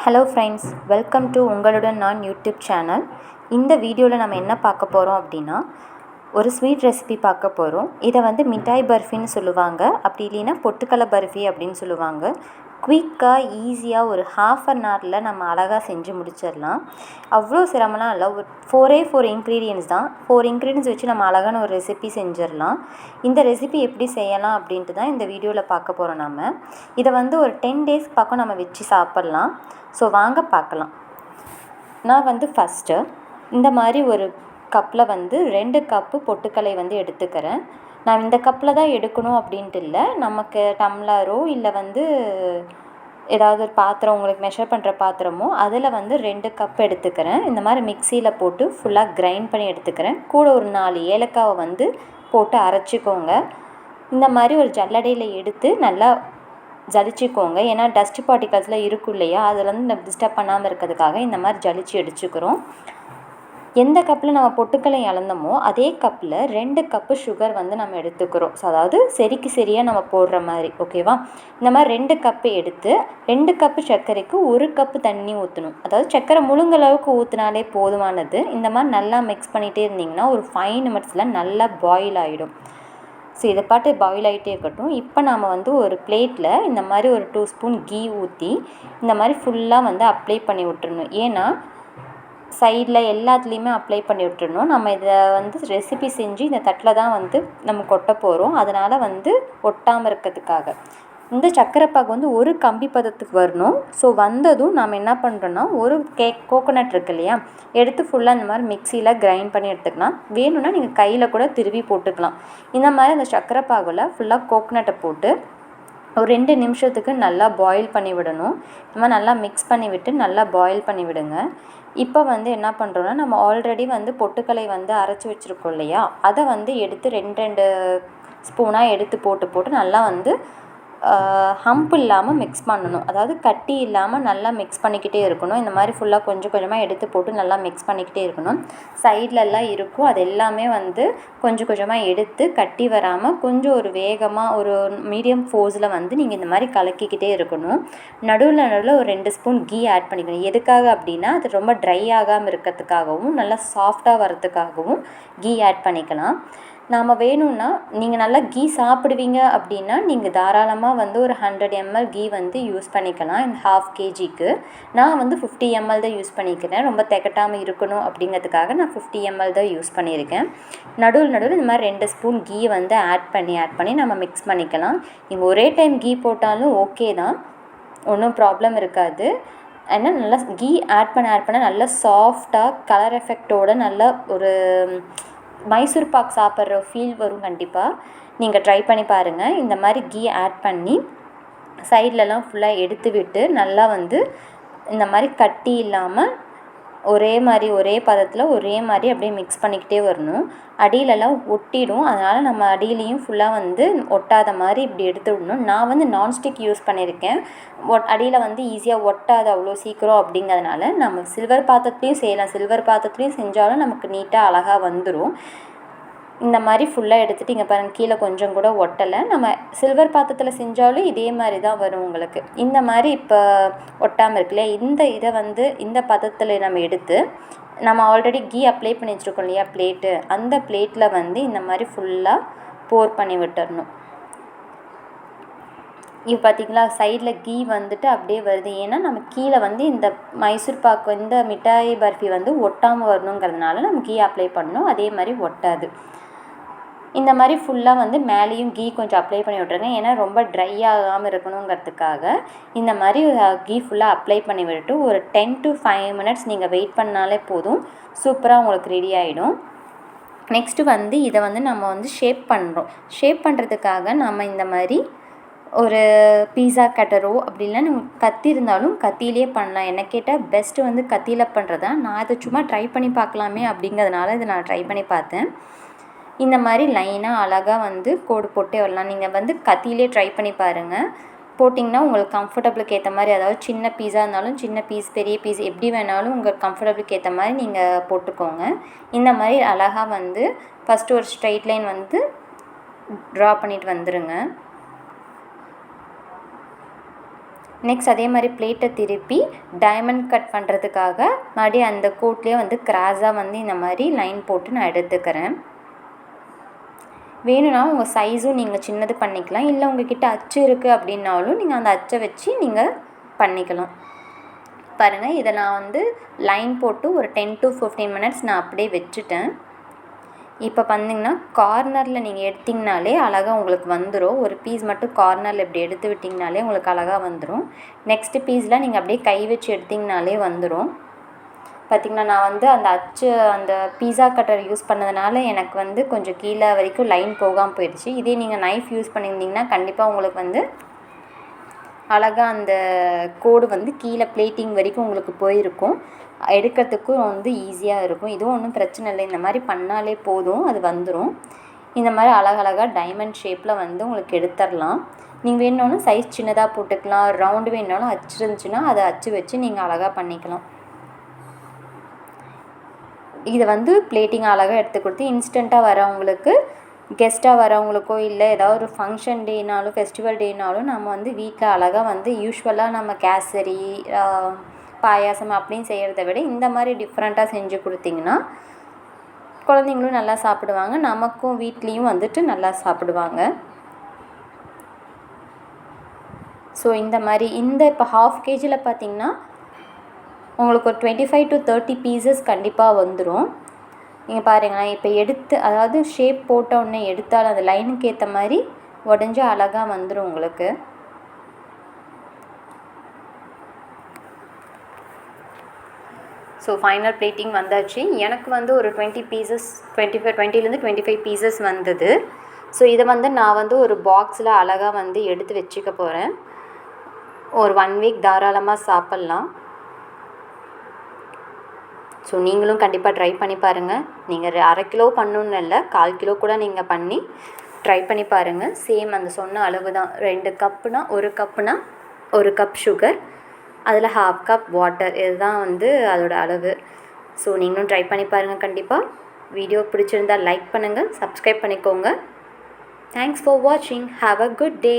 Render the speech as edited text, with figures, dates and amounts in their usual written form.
Hello friends, welcome to உங்களுடன் நான் YouTube channel. இந்த வீடியோவில் நம்ம என்ன பார்க்க போகிறோம் அப்படின்னா, ஒரு ஸ்வீட் ரெசிபி பார்க்க போகிறோம். இதை மிட்டாய் பர்ஃபின்னு சொல்லுவாங்க, அப்படி இல்லைன்னா பொட்டுக்கடலை பர்ஃபி அப்படின்னு சொல்லுவாங்க. குயிக்காக ஈஸியாக ஒரு 1/2 அன் ஹவரில் நம்ம அழகாக செஞ்சு முடிச்சிடலாம். அவ்வளோ சிரமம்லாம் இல்லை. ஒரு 4 இன்க்ரீடியன்ட்ஸ் தான். 4 இன்க்ரீடியன்ட்ஸ் வச்சு நம்ம அழகான ஒரு ரெசிபி செஞ்சிடலாம். இந்த ரெசிபி எப்படி செய்யலாம் அப்படின்ட்டு தான் இந்த வீடியோவில் பார்க்க போகிறோம். நம்ம இதை ஒரு 10 டேஸ் பக்கம் நம்ம வச்சு சாப்பிட்லாம். ஸோ வாங்க பார்க்கலாம். நான் ஃபஸ்ட்டு இந்த மாதிரி ஒரு கப்பில் 2 கப்பு பொட்டுக்கடலை எடுத்துக்கிறேன். நான் இந்த கப்பில் தான் எடுக்கணும் அப்படின்ட்டு இல்லை. நமக்கு டம்ளரோ இல்லை ஏதாவது ஒரு பாத்திரம், உங்களுக்கு மெஷர் பண்ணுற பாத்திரமோ, அதில் 2 கப் எடுத்துக்கிறேன். இந்த மாதிரி மிக்சியில் போட்டு ஃபுல்லாக கிரைண்ட் பண்ணி எடுத்துக்கிறேன். கூட ஒரு 4 ஏலக்காவை போட்டு அரைச்சிக்கோங்க. இந்த மாதிரி ஒரு ஜல்லடையில் எடுத்து நல்லா ஜலிச்சிக்கோங்க. ஏன்னா டஸ்ட் பார்ட்டிகல்ஸ்லாம் இருக்கும் இல்லையா, அதில் டிஸ்டர்ப் பண்ணாமல் இருக்கிறதுக்காக இந்த மாதிரி ஜலிச்சு எடுத்துக்கிறோம். எந்த கப்பில் நம்ம பொட்டுக்கடலை அளந்தோமோ அதே கப்பில் 2 கப்பு சுகர் நம்ம எடுத்துக்கிறோம். ஸோ அதாவது சரியாக நம்ம போடுற மாதிரி, ஓகேவா? இந்த மாதிரி 2 கப்பு எடுத்து 2 கப்பு சர்க்கரைக்கு 1 கப்பு தண்ணி ஊற்றணும். அதாவது சர்க்கரை முழுங்களவுக்கு ஊற்றினாலே போதுமானது. இந்த மாதிரி நல்லா மிக்ஸ் பண்ணிகிட்டே இருந்திங்கன்னா ஒரு 5 நிமிட்ஸில் நல்லா பாயில் ஆகிடும். ஸோ இதை பாட்டு பாயில் ஆகிட்டே இருக்கட்டும். இப்போ நாம் ஒரு பிளேட்டில் இந்த மாதிரி ஒரு 2 ஸ்பூன் கீ ஊற்றி இந்த மாதிரி ஃபுல்லாக அப்ளை பண்ணி விட்டுறணும். ஏன்னா சைடில் எல்லாத்துலேயுமே அப்ளை பண்ணி விட்டுறணும். நம்ம இதை ரெசிபி செஞ்சு இந்த தட்டில் தான் நம்ம கொட்ட போகிறோம். அதனால் ஒட்டாமல் இருக்கிறதுக்காக இந்த சர்க்கரை பாகு ஒரு கம்பி பதத்துக்கு வரணும். ஸோ வந்ததும் நாம் என்ன பண்ணுறோன்னா, ஒரு கோகோனட் இருக்கு இல்லையா, எடுத்து ஃபுல்லாக இந்த மாதிரி மிக்சியில் கிரைண்ட் பண்ணி எடுத்துக்கலாம். வேணும்னா நீங்கள் கையில் கூட திருவி போட்டுக்கலாம். இந்த மாதிரி அந்த சர்க்கரை பாகில் ஃபுல்லாக கோகோனட்டை போட்டு ஒரு 2 நிமிஷத்துக்கு நல்லா பாயில் பண்ணி விடணும். இந்த மாதிரி நல்லா மிக்ஸ் பண்ணி விட்டு நல்லா பாயில் பண்ணி விடுங்க. இப்போ என்ன பண்ணுறோன்னா, நம்ம ஆல்ரெடி பொட்டுக்கடலை அரைச்சி வச்சுருக்கோம் இல்லையா, அதை எடுத்து 2 ஸ்பூனாக எடுத்து போட்டு நல்லா ஹம்ப் இல்லாமல் மிக்ஸ் பண்ணணும். அதாவது கட்டி இல்லாமல் நல்லா மிக்ஸ் பண்ணிக்கிட்டே இருக்கணும். இந்த மாதிரி ஃபுல்லாக கொஞ்சம் கொஞ்சமாக எடுத்து போட்டு நல்லா மிக்ஸ் பண்ணிக்கிட்டே இருக்கணும். சைட்லலாம் இருக்கும், அது எல்லாமே கொஞ்சம் கொஞ்சமாக எடுத்து கட்டி வராமல் கொஞ்சம் ஒரு வேகமாக ஒரு மீடியம் ஃபோர்ஸில் நீங்கள் இந்த மாதிரி கலக்கிக்கிட்டே இருக்கணும். நடுவில் ஒரு 2 ஸ்பூன் கீ ஆட் பண்ணிக்கணும். எதுக்காக அப்படின்னா, அது ரொம்ப ட்ரை ஆகாமல் இருக்கிறதுக்காகவும் நல்லா சாஃப்டாக வரதுக்காகவும் கீ ஆட் பண்ணிக்கலாம். நாம் வேணும்னா நீங்கள் நல்லா கீ சாப்பிடுவீங்க அப்படின்னா நீங்கள் தாராளமாக ஒரு 100 ml கீ யூஸ் பண்ணிக்கலாம். இந்த 1/2 kgக்கு நான் 50 ml தான் யூஸ் பண்ணிக்கிறேன். ரொம்ப திகட்டாமல் இருக்கணும் அப்படிங்கிறதுக்காக நான் 50 ml தான் யூஸ் பண்ணியிருக்கேன். நடுவில் இந்த மாதிரி 2 ஸ்பூன் கீ ஆட் பண்ணி நம்ம மிக்ஸ் பண்ணிக்கலாம். நீங்கள் ஒரே டைம் கீ போட்டாலும் ஓகே தான், ஒன்றும் ப்ராப்ளம் இருக்காது. ஏன்னா நல்லா கீ ஆட் பண்ண நல்லா சாஃப்டாக கலர் எஃபெக்டோட நல்லா ஒரு மைசூர் பாக் சாப்பிட்ற ஃபீல் வரும். கண்டிப்பாக நீங்கள் ட்ரை பண்ணி பாருங்கள். இந்த மாதிரி கீ ஆட் பண்ணி சைட்லலாம் ஃபுல்லாக எடுத்து விட்டு நல்லா இந்த மாதிரி கட்டி இல்லாமல் ஒரே பதத்தில் ஒரே மாதிரி அப்படியே மிக்ஸ் பண்ணிக்கிட்டே வரணும். அடியிலலாம் ஒட்டிடும், அதனால் நம்ம அடியிலையும் ஃபுல்லாக ஒட்டாத மாதிரி இப்படி எடுத்து விடணும். நான் நான்ஸ்டிக் யூஸ் பண்ணியிருக்கேன். அடியில் ஈஸியாக ஒட்டாது அவ்வளோ சீக்கிரம் அப்படிங்கிறதுனால நம்ம சில்வர் பாத்திரத்துலேயும் செய்யலாம். சில்வர் பாத்திரத்துலேயும் செஞ்சாலும் நமக்கு நீட்டாக அழகாக வந்துடும். இந்த மாதிரி ஃபுல்லாக எடுத்துகிட்டு இங்கே பாருங்கள், கீழே கொஞ்சம் கூட ஒட்டலை. நம்ம சில்வர் பாத்திரத்தில் செஞ்சாலும் இதே மாதிரி தான் வரும் உங்களுக்கு. இந்த மாதிரி இப்போ ஒட்டாமல் இருக்குல்லையா, இதை இந்த பதத்தில் நம்ம எடுத்து நம்ம ஆல்ரெடி கீ அப்ளை பண்ணி வச்சுருக்கோம் இல்லையா பிளேட்டு, அந்த பிளேட்டில் இந்த மாதிரி ஃபுல்லாக போர் பண்ணி விட்டுறணும். இப்போ பார்த்திங்களா, சைடில் கீ அப்படியே வருது. ஏன்னா நம்ம கீழே இந்த மைசூர் பாக்கு இந்த மிட்டாய் பர்ஃபி ஒட்டாமல் வரணுங்கிறதுனால நம்ம கீ அப்ளை பண்ணணும். அதே மாதிரி ஒட்டாது. இந்த மாதிரி ஃபுல்லாக மேலேயும் கீ கொஞ்சம் அப்ளை பண்ணி விட்ருங்க. ஏன்னா ரொம்ப ட்ரை ஆகாமல் இருக்கணுங்கிறதுக்காக இந்த மாதிரி கீ ஃபுல்லாக அப்ளை பண்ணி விட்டுட்டு ஒரு 10 to 5 மினிட்ஸ் நீங்கள் வெயிட் பண்ணாலே போதும். சூப்பராக உங்களுக்கு ரெடி ஆகிடும். நெக்ஸ்ட்டு இதை நம்ம ஷேப் பண்ணுறோம். ஷேப் பண்ணுறதுக்காக நம்ம இந்த மாதிரி ஒரு பீஸா கட்டரோ அப்படி இல்லை நம்ம கத்தி இருந்தாலும் கத்தியிலே பண்ணலாம். என்ன கேட்டால் பெஸ்ட்டு கத்தியில் பண்ணுறது தான். நான் இதை சும்மா ட்ரை பண்ணி பார்க்கலாமே அப்படிங்கிறதுனால இதை நான் ட்ரை பண்ணி பார்த்தேன். இந்த மாதிரி லைனாக அழகாக கோடு போட்டே வரலாம். நீங்கள் கத்தியிலே ட்ரை பண்ணி பாருங்கள். போட்டிங்கன்னா உங்களுக்கு கம்ஃபர்டபுளுக்கு ஏற்ற மாதிரி, அதாவது சின்ன பீஸாக இருந்தாலும் சின்ன பீஸ், பெரிய பீஸ் எப்படி வேணாலும் உங்கள் கம்ஃபர்டபுளுக்கு ஏற்ற மாதிரி நீங்கள் போட்டுக்கோங்க. இந்த மாதிரி அழகாக ஃபஸ்ட்டு ஒரு ஸ்ட்ரைட் லைன் ட்ரா பண்ணிட்டு வந்துடுங்க. நெக்ஸ்ட் அதே மாதிரி பிளேட்டை திருப்பி டைமண்ட் கட் பண்ணுறதுக்காக மறுபடியும் அந்த கோட்லேயே வந்து கிராஸாக வந்து இந்த மாதிரி லைன் போட்டு நான் எடுத்துக்கிறேன். வேணும்னா உங்கள் சைஸும் நீங்கள் சின்னது பண்ணிக்கலாம், இல்லை உங்கள்கிட்ட அச்சு இருக்குது அப்படின்னாலும் நீங்கள் அந்த அச்சை வச்சு நீங்கள் பண்ணிக்கலாம். பாருங்கள், இதை நான் வந்து லைன் போட்டு ஒரு 10 to 15 minutes நான் அப்படியே வச்சுட்டேன். இப்போ பண்ணிங்கன்னா கார்னரில் நீங்கள் எடுத்திங்கனாலே அழகாக உங்களுக்கு வந்துடும். ஒரு பீஸ் மட்டும் கார்னரில் இப்படி எடுத்து விட்டிங்கனாலே உங்களுக்கு அழகாக வந்துடும். நெக்ஸ்ட்டு பீஸில் நீங்கள் அப்படியே கை வச்சு எடுத்திங்கனாலே வந்துடும். பார்த்திங்கன்னா நான் வந்து அந்த அச்சு அந்த பீஸா கட்டர் யூஸ் பண்ணதுனால எனக்கு வந்து கொஞ்சம் கீழே வரைக்கும் லைன் போகாமல் போயிடுச்சு. இதே நீங்கள் நைஃப் யூஸ் பண்ணியிருந்தீங்கன்னா கண்டிப்பாக உங்களுக்கு வந்து அழகாக அந்த கோடு வந்து கீழே பிளேட்டிங் வரைக்கும் உங்களுக்கு போயிருக்கும். எடுக்கிறதுக்கும் வந்து ஈஸியாக இருக்கும். இதுவும் ஒன்றும் பிரச்சனை இல்லை, இந்த மாதிரி பண்ணாலே போதும், அது வந்துடும். இந்த மாதிரி அழகழகாக டைமண்ட் ஷேப்பில் வந்து உங்களுக்கு எடுத்துடலாம். நீங்கள் வேணுனாலும் சைஸ் சின்னதாக போட்டுக்கலாம், ரவுண்டு வேணுனாலும் அச்சு இருந்துச்சுன்னா அதை அச்சு வச்சு நீங்கள் அழகாக பண்ணிக்கலாம். இதை வந்து பிளேட்டிங் அழகாக எடுத்து கொடுத்து இன்ஸ்டண்ட்டாக வரவங்களுக்கு, கெஸ்ட்டாக வரவங்களுக்கோ இல்லை ஏதாவது ஒரு ஃபங்க்ஷன் டேனாலும் ஃபெஸ்டிவல் டேனாலும் நம்ம வந்து வீட்டில் அழகாக வந்து யூஸ்வலாக நம்ம கேசரி பாயாசம் அப்படின்னு செய்கிறத விட இந்த மாதிரி டிஃப்ரெண்ட்டாக செஞ்சு கொடுத்திங்கன்னா குழந்தைங்களும் நல்லா சாப்பிடுவாங்க, நமக்கும் வீட்லேயும் வந்துட்டு நல்லா சாப்பிடுவாங்க. ஸோ இந்த மாதிரி இப்போ 1/2 kg பார்த்திங்கன்னா உங்களுக்கு ஒரு 25 to 30 பீசஸ் கண்டிப்பாக வந்துடும். நீங்கள் பாருங்களேன், இப்போ எடுத்து அதாவது ஷேப் போட்ட உடனே எடுத்தால் அந்த லைனுக்கு ஏற்ற மாதிரி உடஞ்சி அழகாக வந்துடும் உங்களுக்கு. ஸோ ஃபைனல் பிளேட்டிங் வந்தாச்சு. எனக்கு வந்து ஒரு 20 பீசஸ் 20லேருந்து 25 பீசஸ் வந்தது. ஸோ இதை வந்து நான் வந்து ஒரு பாக்ஸில் அழகாக வந்து எடுத்து வச்சுக்க போகிறேன். ஒரு 1 வீக் தாராளமாக சாப்பிட்லாம். ஸோ நீங்களும் கண்டிப்பாக ட்ரை பண்ணி பாருங்கள். நீங்கள் 1/2 கிலோ பண்ணணுன்னு இல்லை, 1/4 கிலோ கூட நீங்கள் பண்ணி ட்ரை பண்ணி பாருங்கள். சேம் அந்த சொன்ன அளவு தான். 2 கப்புனா 1 கப்புனா 1 கப் சுகர், அதில் 1/2 கப் வாட்டர், இதுதான் வந்து அதோட அளவு. ஸோ நீங்களும் ட்ரை பண்ணி பாருங்கள் கண்டிப்பாக. வீடியோ பிடிச்சிருந்தால் லைக் பண்ணுங்கள், சப்ஸ்கிரைப் பண்ணிக்கோங்க. தேங்க்ஸ் ஃபார் வாட்சிங். Have a good day.